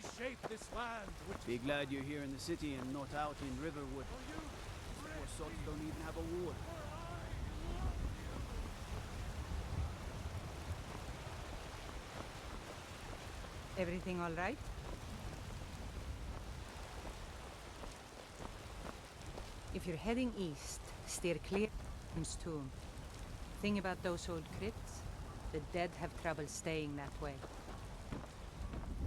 reshape this land, which Be glad you're here in the city and not out in Riverwood. Poor sods don't even have a wall. Everything all right? If you're heading east, steer clear of Skyrim's tomb. Thing about those old crypts, the dead have trouble staying that way.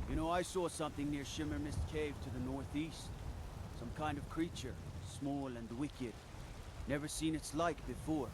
You know, I saw something near Shimmer Mist Cave to the northeast. Some kind of creature, small and wicked. Never seen its like before.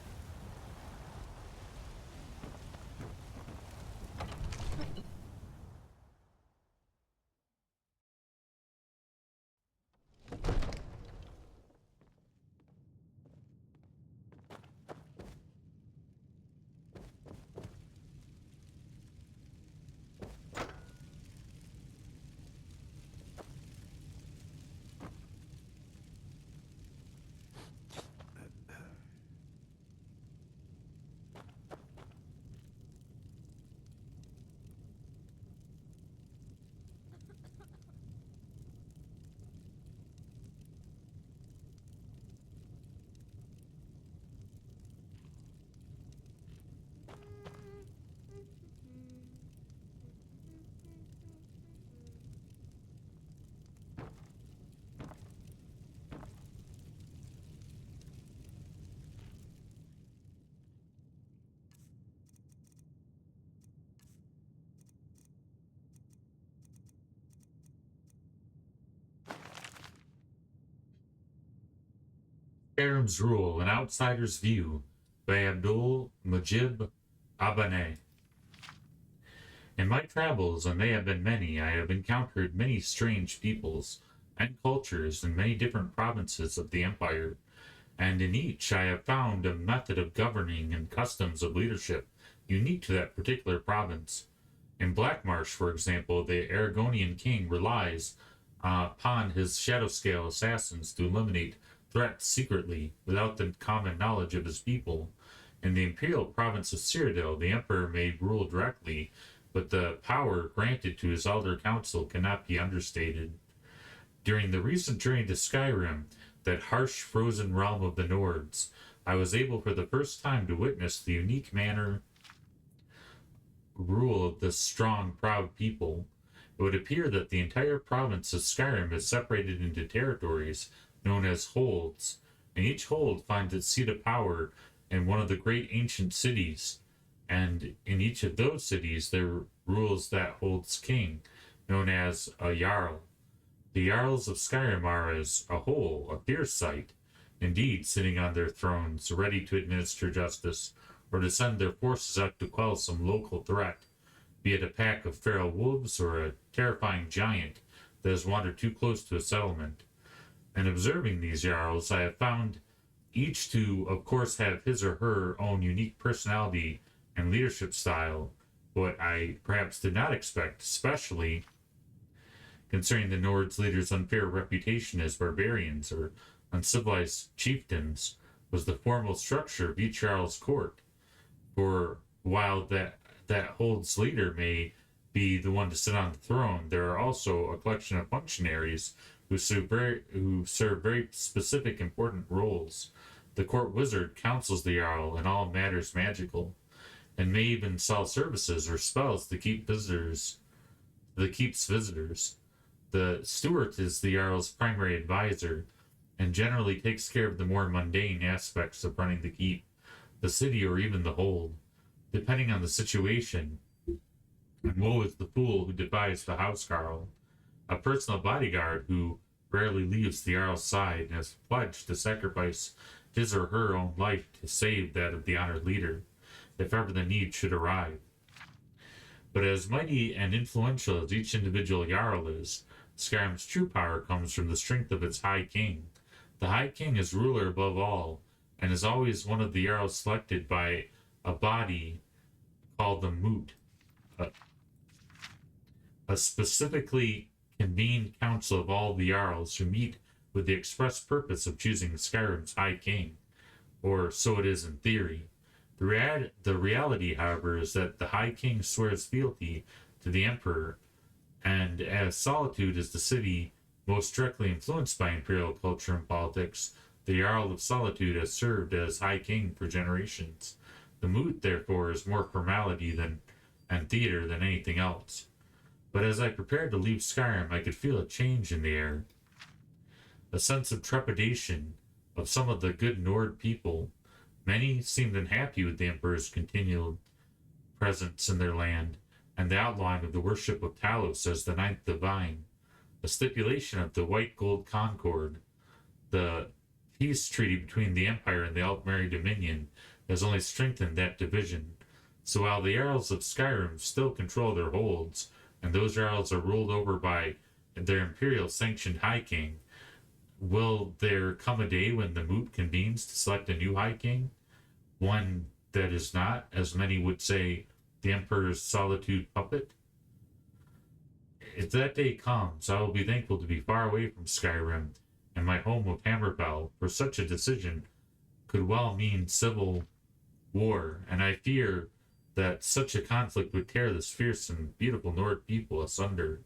Skyrim's Rule, An Outsider's View by Abdul Mujib Abaneh. In my travels, and they have been many, I have encountered many strange peoples and cultures in many different provinces of the Empire, and in each I have found a method of governing and customs of leadership unique to that particular province. In Blackmarsh, for example, the Aragonian king relies upon his Shadowscale assassins to eliminate threats secretly, without the common knowledge of his people. In the imperial province of Cyrodiil, the emperor may rule directly, but the power granted to his elder council cannot be understated. During the recent journey to Skyrim, that harsh, frozen realm of the Nords, I was able for the first time to witness the unique manner rule of this strong, proud people. It would appear that the entire province of Skyrim is separated into territories known as holds, and each hold finds its seat of power in one of the great ancient cities, and in each of those cities there rules that hold's king, known as a Jarl. The Jarls of Skyrim are as a whole a fierce sight, indeed, sitting on their thrones, ready to administer justice, or to send their forces out to quell some local threat, be it a pack of feral wolves or a terrifying giant that has wandered too close to a settlement. In observing these Jarls, I have found each to, of course, have his or her own unique personality and leadership style, what I perhaps did not expect, especially concerning the Nord's leaders' unfair reputation as barbarians or uncivilized chieftains, was the formal structure of each Jarl's court. For while that hold's leader may be the one to sit on the throne, there are also a collection of functionaries who serve very specific important roles. The court wizard counsels the Jarl in all matters magical, and may even sell services or spells to keep visitors. That keeps visitors. The steward is the Jarl's primary advisor, and generally takes care of the more mundane aspects of running the keep, the city, or even the hold, depending on the situation. And woe is the fool who defies the housecarl, a personal bodyguard who rarely leaves the Jarl's side and has pledged to sacrifice his or her own life to save that of the honored leader, if ever the need should arrive. But as mighty and influential as each individual Jarl is, Skyrim's true power comes from the strength of its High King. The High King is ruler above all, and is always one of the Jarls selected by a body called the Moot, a specifically convened council of all the Jarls who meet with the express purpose of choosing Skyrim's High King, or so it is in theory. The reality, however, is that the High King swears fealty to the Emperor And as Solitude is the city most directly influenced by imperial culture and politics, the Jarl of Solitude has served as High King for generations. The moot, therefore, is more formality and theater than anything else. But as I prepared to leave Skyrim, I could feel a change in the air. A sense of trepidation of some of the good Nord people. Many seemed unhappy with the Emperor's continual presence in their land, and the outlawing of the worship of Talos as the ninth divine. The stipulation of the White Gold Concord, the peace treaty between the Empire and the Altmeri Dominion, has only strengthened that division. So while the Jarls of Skyrim still control their holds, and those Jarls are ruled over by their imperial sanctioned High King, will there come a day when the moot convenes to select a new High King? One that is not, as many would say, the Emperor's Solitude puppet? If that day comes, I will be thankful to be far away from Skyrim and my home of Hammerfell, for such a decision could well mean civil war, and I fear that such a conflict would tear this fierce and beautiful Nord people asunder.